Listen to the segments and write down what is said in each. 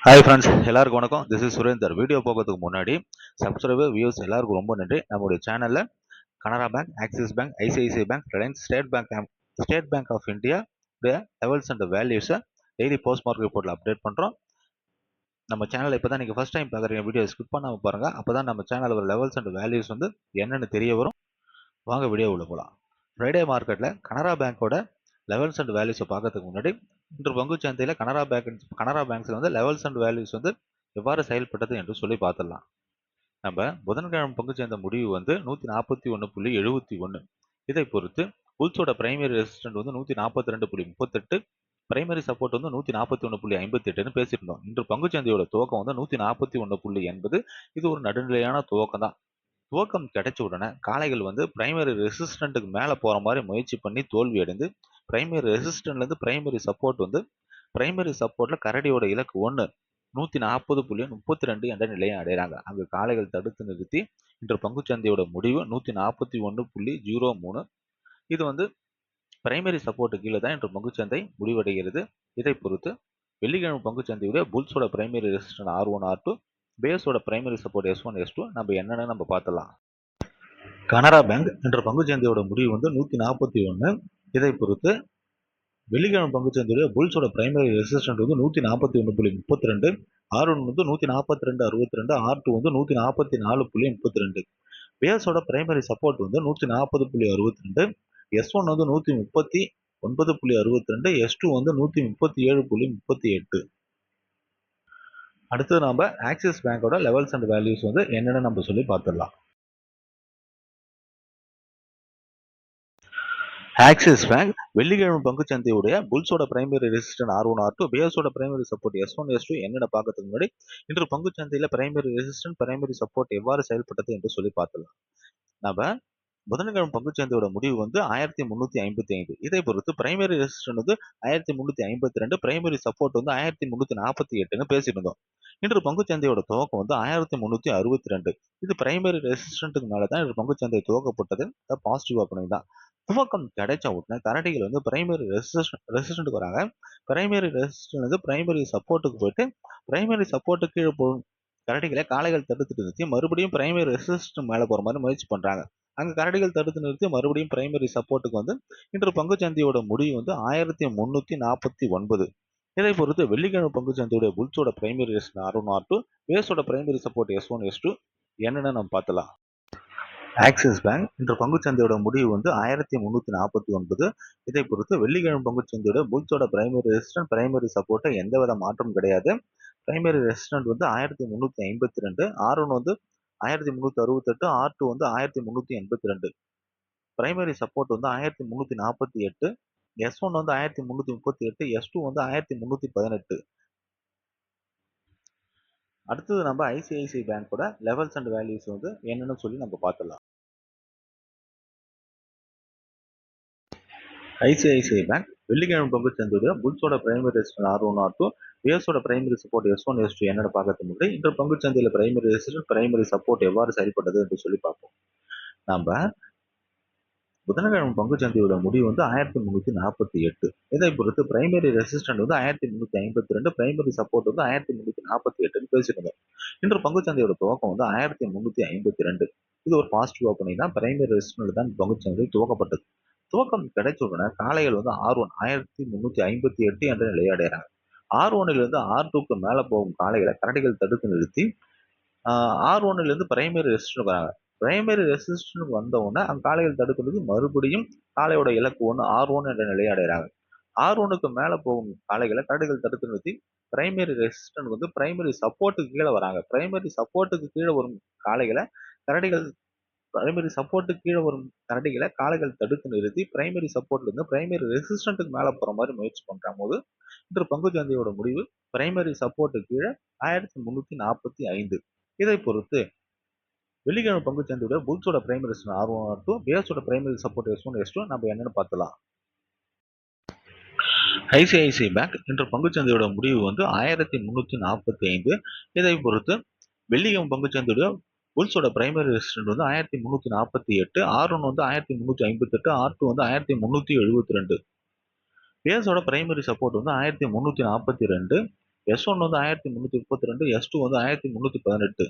Hi friends, எல்லாருக்கும் வணக்கம். This is Surender. Video போகிறதுக்கு முன்னாடி சப்ஸ்கிரைபர் வியூஸ் எல்லாருக்கும் ரொம்ப நன்றி. நம்மளுடைய சேனலில் Canara Bank, Axis Bank, ICICI Bank, Reliance, State bank of India levels and வேல்யூஸை டெய்லி போஸ்ட் மார்க் ரிப்போர்ட்டில் அப்டேட் பண்ணுறோம். நம்ம சேனலை இப்போ தான் நீங்கள் ஃபஸ்ட் டைம் பார்க்குறீங்க, வீடியோ ஸ்கிப் பண்ணாமல் பாருங்கள். அப்போ தான் நம்ம சேனலில் ஒரு லெவல்ஸ் அண்ட் வேல்யூஸ் வந்து என்னென்னு தெரிய வரும். வாங்க வீடியோ உள்ள போகலாம். ஃப்ரைடே மார்க்கெட்டில் கனரா பேங்க்கோட லெவல்ஸ் அண்ட் வேல்யூஸை பார்க்கறதுக்கு முன்னாடி இன்று பங்குச்சந்தையில் கனரா பேங்க்ஸில் வந்து லெவல்ஸ் அண்ட் வேல்யூஸ் வந்து எவ்வாறு செயல்பட்டது என்று சொல்லி பார்த்துடலாம். நம்ம புதன்கிழமை பங்குச்சந்தை முடிவு வந்து 141.71. இதை பொறுத்து புல்ஸோட பிரைமரி ரெசிஸ்டன்ட் வந்து 142.38, பிரைமரி சப்போர்ட் வந்து 141.58ன்னு பேசியிருந்தோம். இன்று பங்குச்சந்தையோட துவக்கம் வந்து 141.80. இது ஒரு நடுநிலையான துவக்கம் தான். துவக்கம் கிடைச்ச உடனே காளைகள் வந்து பிரைமரி ரெசிஸ்டண்ட்டுக்கு மேலே போகிற மாதிரி முயற்சி பண்ணி தோல்வி அடைந்து பிரைமரி ரெசிஸ்டன்ட்லேருந்து பிரைமரி சப்போர்ட்டில் கரடியோட இலக்கு 140.32 என்ற நிலையை அடைகிறாங்க. அங்கு காளைகள் தடுத்து நிறுத்தி இன்று பங்குச்சந்தையோட முடிவு 141.03. இது வந்து பிரைமரி சப்போர்ட்டு கீழே தான் இன்று பங்குச்சந்தை முடிவடைகிறது. இதை பொறுத்து வெள்ளிக்கிழமை பங்குச்சந்தையுடைய புல்ஸோட பிரைமரி ரெசிஸ்டன்ட் R1 R2, பேஸோட பிரைமரி சப்போர்ட் S1 S2 நம்ம என்னன்னு பார்த்துடலாம். கனரா பேங்க் என்ற பங்குச்சந்தையோட முடிவு வந்து 141. இதை பொறுத்து வெள்ளிக்கிழமை பங்குச்சந்தையுடைய புல்ஸோட பிரைமரி ரெசிஸ்டன்ட் வந்து 141.32, R1 வந்து 142.62, R2 வந்து 144.32. பேஸோட பிரைமரி சப்போர்ட் வந்து 140.62, S1 வந்து 139.62, S2 வந்து 137.38. அடுத்தது நம்ம ஆக்சிஸ் பேங்கோட லெவல்ஸ் அண்ட் வேல்யூஸ் வந்து என்னென்னு நம்ம சொல்லி பார்த்துடலாம். ஆக்சிஸ் பேங்க் வெள்ளிக்கிழமை பங்குச்சந்தையுடைய புல்ஸோட பிரைமரி ரெசிஸ்டன்ட் R1 R2, பேஸோட பிரைமரி சப்போர்ட் S1 S2 என்னென்ன பார்க்கறதுக்கு முன்னாடி இன்று பங்குச்சந்தையில் பிரைமரி ரெசிஸ்டன்ட், பிரைமரி சப்போர்ட் எவ்வாறு செயல்பட்டது என்று சொல்லி பார்த்துடலாம். நம்ம புதன்கிழமை பங்குச்சந்தையோட முடிவு வந்து 1355. இதை பொறுத்து பிரைமரி ரெசிஸ்டன்ட் வந்து 1352, பிரைமரி சப்போர்ட் வந்து 1348ன்னு பேசியிருந்தோம். இன்று பங்குச்சந்தையோட துவக்கம் வந்து 1362. இது பிரைமரி ரெசிஸ்டன்ட்டுக்கு மேலே தான் இன்று பங்குச்சந்தை துவக்கப்பட்டது. பாசிட்டிவ் ஓப்பனிங் தான். துவக்கம் கிடைச்ச உடனே கரடிகள் வந்து பிரைமரி ரெசிஸ்டன்ட்டுக்கு வராங்க. பிரைமரி ரெசிஸ்டன்ட் வந்து பிரைமரி சப்போர்ட்டுக்கு போயிட்டு பிரைமரி சப்போர்ட்டுக்கு கீழே போகும் கரடிகளை காளைகள் தடுத்து நிறுத்தி மறுபடியும் பிரைமரி ரெசிஸ்டன்ட் மேலே போகிற மாதிரி முயற்சி பண்ணுறாங்க. அங்கே கரடிகள் தடுத்து நிறுத்தி மறுபடியும் பிரைமரி சப்போர்ட்டுக்கு வந்து இன்று பங்குச்சந்தையோட முடிவு வந்து 1349. இதை பொறுத்து வெள்ளிக்கிழமை பங்குச்சந்தையுடைய புல்ஸோட பிரைமரி ரெசிஸ்டன்ட் R1 R2, பேஸோட பிரைமரி சப்போர்ட் S1 S2 என்னன்னு நம்ம பார்த்தலாம். ஆக்சிஸ் பேங்க் இன்று பங்குச்சந்தையோட முடிவு வந்து 1349. இதை பொறுத்து வெள்ளிக்கிழமை பங்குச்சந்தையோட புல்ஸோட பிரைமரி ரெசிஸ்டன்ட், பிரைமரி சப்போர்ட்டை எந்தவித மாற்றம் கிடையாது. பிரைமரி ரெசிஸ்டன்ட் வந்து 1352, R1 வந்து 1368, R2 வந்து 1382. பிரைமரி சப்போர்ட் வந்து 1348, S1 வந்து 1338, S2 வந்து 1318. அடுத்தது நம்ம ஐசிஐசிஐ பேங்கோட லெவல்ஸ் அண்ட் வேல்யூஸ் வந்து என்னன்னு சொல்லி நம்ம பார்த்துடலாம். ஐசிஐசிஐ பேங்க் வெள்ளிக்கிழமை பங்குச்சந்தையுடைய புல்ஸோட பிரைமரி ரெசிஸ்டன்ட் R1 R2, பேஸோட பிரைமரி சப்போர்ட் S1 S2 என்னென்னு பார்க்கறது முன்னாடி இன்று பங்குச்சந்தையில் பிரைமரி ரெசிஸ்டன்ட், பிரைமரி சப்போர்ட் எவ்வாறு செயல்பட்டது என்று சொல்லி பார்ப்போம். நம்ம புதன்கிழமை பங்குச்சந்தையோட முடிவு வந்து 1348. இதை பொறுத்து பிரைமரி ரெசிஸ்டன்ட் வந்து 1352, பிரைமரி சப்போர்ட் வந்து 1348ன்னு பேசியிருந்தோம். இன்று பங்குச்சந்தையோட துவக்கம் வந்து 1352. இது ஒரு பாசிட்டிவ் ஓப்பனிங் தான். பிரைமரி ரெசிஸ்டன்ட் தான் பங்குச்சந்தை துவக்கப்பட்டது. துவக்கம் கிடைச்ச உடனே காளைகள் வந்து R1 1358 என்ற நிலையை அடைகிறாங்க. R1லிருந்து R2க்கு மேலே போகும் காளைகளை கரடிகள் தடுத்து நிறுத்தி R1லிருந்து பிரைமரி ரெசிஸ்டன்ட் வராங்க. பிரைமரி ரெசிஸ்டன்ட் வந்த உடனே அந்த காளைகள் தடுக்கிறது மறுபடியும் காளையோட இலக்கு 1 R1 என்ற நிலையை அடைகிறாங்க. R1க்கு மேலே போகும் காளைகளை கரடிகள் தடுத்து நிறுத்தி பிரைமரி ரெசிஸ்டன்ட் வந்து பிரைமரி சப்போர்ட்டுக்கு கீழே வராங்க. பிரைமரி சப்போர்ட்டுக்கு கீழே வரும் காளைகளை கரடிகள் பிரைமரி சப்போர்ட்டுக்கு கீழே வரும் கரடிகளை காளைகள் தடுத்து நிறுத்தி பிரைமரி சப்போர்ட்ல இருந்து பிரைமரி ரெசிஸ்டன்ட்டுக்கு மேலே போற மாதிரி முயற்சி பண்ற போது இன்று பங்குச்சந்தையோட முடிவு பிரைமரி சப்போர்ட்டுக்கு கீழே 1345. இதை பொறுத்து வெள்ளிக்கிழமை பங்குச்சந்தையோட புல்ஸோட பிரைமரி R1 R2, பேஸோட பிரைமரி சப்போர்ட் S1 S2 நம்ம என்னன்னு பார்த்தலாம். ஐசிஐசிஐ பேங்க் இன்று பங்குச்சந்தையோட முடிவு வந்து 1345. இதை பொறுத்து வெள்ளிக்கிழமை பங்குச்சந்தையோட புல்ஸோட பிரைமரி ரெசிஸ்டன்ட் வந்து 1348, R1 வந்து 1358, R2 வந்து 1372. பேஸோட பிரைமரி சப்போர்ட் வந்து 1342, S1 வந்து 1332, S2 வந்து 1318.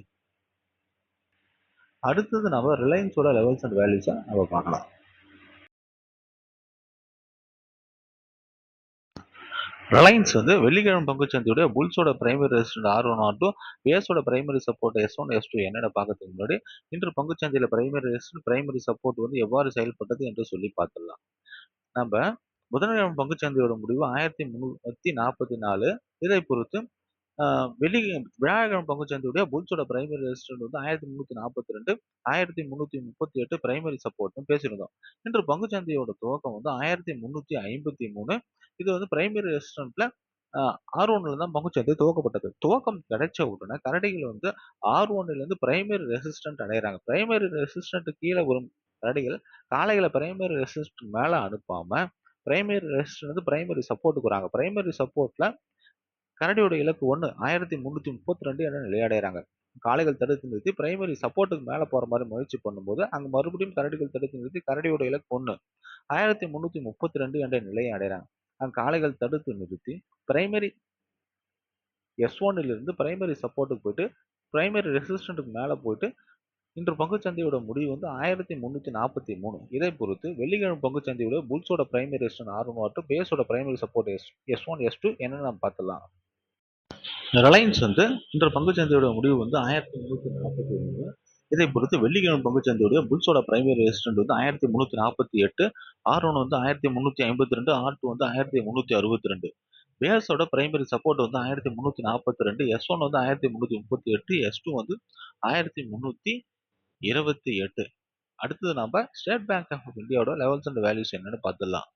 அடுத்தது நம்ம ரிலையன்ஸோட லெவல்ஸ் அண்ட் வேல்யூஸை நம்ம பார்க்கலாம். ரிலையன்ஸ் வந்து வெள்ளிக்கிழமை பங்குச்சந்தையுடைய புல்ஸோட பிரைமரி ரெசிஸ்டன்ட் R1 R2, பேஸோட பிரைமரி சப்போர்ட் S1 S2 என்னென்ன பார்க்கறதுக்கு முன்னாடி இன்று பங்குச்சந்தையில பிரைமரி ரெசிஸ்டன்ட் பிரைமரி சப்போர்ட் வந்து எவ்வாறு செயல்பட்டது என்று சொல்லி பார்த்துடலாம். நம்ம புதன்கிழமை பங்குச்சந்தையோட முடிவு 1344. இதை பொறுத்து வியாழக்கிழமை பங்குச்சந்தையுடைய புல்ஸோட பிரைமரி ரெசிஸ்டன்ட் வந்து 1342, 1338 பிரைமரி சப்போர்ட்னு பேசியிருந்தோம். இன்று பங்குச்சந்தையோட துவக்கம் வந்து 1353. இது வந்து பிரைமரி ரெசிஸ்டன்ட்ல R1ல தான் பங்குச்சந்தை துவக்கப்பட்டது. துவக்கம் கிடைச்ச உடனே கரடிகள் வந்து R1ல இருந்து பிரைமரி ரெசிஸ்டன்ட் அடைகிறாங்க. பிரைமரி ரெசிஸ்டன்ட் கீழே வரும் கரடிகள் காளைகளை பிரைமரி ரெசிஸ்டன்ட் மேல அனுப்பாம பிரைமரி ரெசிஸ்டன்ட் வந்து பிரைமரி சப்போர்ட்டுக்கு வராங்க. பிரைமரி சப்போர்ட்ல கரடியோட இலக்கு 1 1332 என நிலையடைகிறாங்க. காளைகள் தடுத்து நிறுத்தி பிரைமரி சப்போர்ட்டுக்கு மேல போற மாதிரி முயற்சி பண்ணும்போது அங்க மறுபடியும் கரடிகள் தடுத்து நிறுத்தி கரடியோட இலக்கு 1 1332 என்ற நிலையை அடைகிறாங்க. அங்க காளைகள் தடுத்து நிறுத்தி பிரைமரி S1 இருந்து பிரைமரி சப்போர்ட்டுக்கு போயிட்டு பிரைமரி ரெசிஸ்டன்ட்டுக்கு மேல போயிட்டு இன்று பங்குச்சந்தையோட முடிவு வந்து 1343. இதை பொறுத்து வெள்ளிக்கிழமை பங்குச்சந்தையோட புல்ஸோட பிரைமரி ரெசிஸ்டன்ட் R1 R2, பேஸோட பிரைமரி சப்போர்ட் S1 S2 என்ன நம்ம பார்த்துலாம். ரிலையன்ஸ் வந்து இன்று பங்குச்சந்தையோட முடிவு வந்து 1343. இதை பொறுத்து வெள்ளிக்கிழமை பங்குச்சந்தையுடைய புல்ஸோட பிரைமரி ரெசிஸ்டன்ட் வந்து 1348, R1 வந்து 1352, R2 வந்து 1362. பேஸோட பிரைமரி சப்போர்ட் வந்து 1342, S1 வந்து 1338, S2 வந்து 1328. அடுத்தது நம்ம ஸ்டேட் பேங்க் ஆஃப் இந்தியாவோட லெவல்ஸ் அண்ட் வேல்யூஸ் என்னன்னு பார்த்துடலாம்.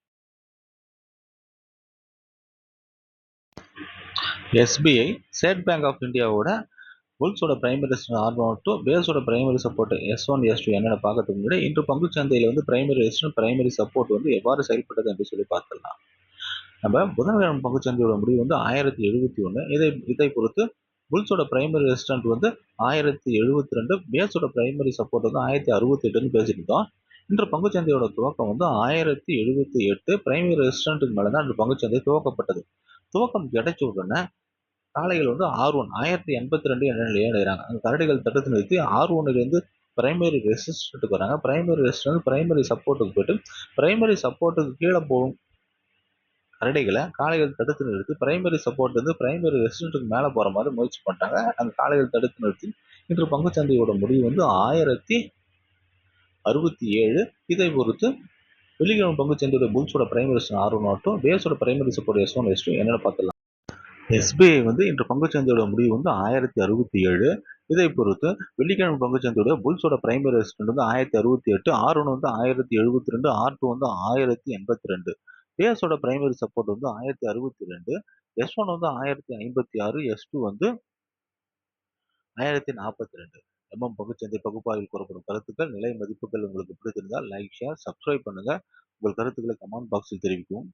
SBI ஸ்டேட் பேங்க் ஆஃப் இந்தியாவோட புல்ஸோட பிரைமரி ரெசிஸ்டன்ட் R1 R2, பேஸோட பிரைமரி சப்போர்ட் S1 S2 என்னென்ன பார்க்கறதுக்கு முன்னாடி இன்று பங்குச்சந்தையில் வந்து பிரைமரி ரெசிஸ்டன்ட் பிரைமரி சப்போர்ட் வந்து எவ்வாறு செயல்பட்டது என்று சொல்லி பார்த்துடலாம். நம்ம புதன்கிழமை பங்குச்சந்தையோட முடிவு வந்து 1071. இதை பொறுத்து புல்ஸோட பிரைமரி ரெசிஸ்டன்ட் வந்து 1072, பேஸோட பிரைமரி சப்போர்ட் வந்து 1068ன்னு பேசியிருந்தோம். இன்று பங்குச்சந்தையோட துவக்கம் வந்து 1078. பிரைமரி ரெசிஸ்டன்ட்டுக்கு மேலே தான் இன்று பங்குச்சந்தை துவக்கப்பட்டது. துவக்கம் கிடைச்ச உடனே காளைகள் வந்து R1 1082 என்ற நிலையை அடைகிறாங்க. அந்த கரடிகள் தடுத்து நிறுத்தி R1லேருந்து பிரைமரி ரெசிஸ்டன்ட்டுக்கு வராங்க. பிரைமரி ரெசிஸ்டன்ட் பிரைமரி சப்போர்ட்டுக்கு போயிட்டு பிரைமரி சப்போர்ட்டுக்கு கீழே போகும் கரடிகளை காளைகள் தடுத்து நிறுத்தி பிரைமரி சப்போர்ட் வந்து பிரைமரி ரெசிஸ்டன்ட்டுக்கு மேலே போகிற மாதிரி முயற்சி பண்ணிட்டாங்க. அந்த காளைகள் தடுத்து நிறுத்தி இன்று பங்குச்சந்தையோட முடிவு வந்து 1067. இதை பொறுத்து வெள்ளிக்கிழமை பங்குச்சந்தையோட புல்ஸோட பிரைமரி ரெசிஸ்டன்ட் R1 R2, பேஸோட பிரைமரி சப்போர்ட் S1 S2 என்னென்னு பார்த்துலாம். SBI வந்து இன்று பங்குச்சந்தையோட முடிவு வந்து 1067. இதை பொறுத்து வெள்ளிக்கிழமை பங்குச்சந்தையோட புல்ஸோட பிரைமரி ரெசிஸ்டன்ட் வந்து 1068, R1 வந்து 1072, R2 வந்து 1082. பேஸோட பிரைமரி சப்போர்ட் வந்து 1062, S1 வந்து 1056, S2 வந்து 1042. பங்குச்சந்தை பகுப்பாய்வில் கூறப்படும் கருத்துக்கள் நிலை மதிப்புகள் உங்களுக்கு பிடித்திருந்தால் லைக், ஷேர், சப்ஸ்கிரைப் பண்ணுங்க. உங்கள் கருத்துக்களை கமெண்ட் பாக்ஸில் தெரிவிக்கவும். நன்றி.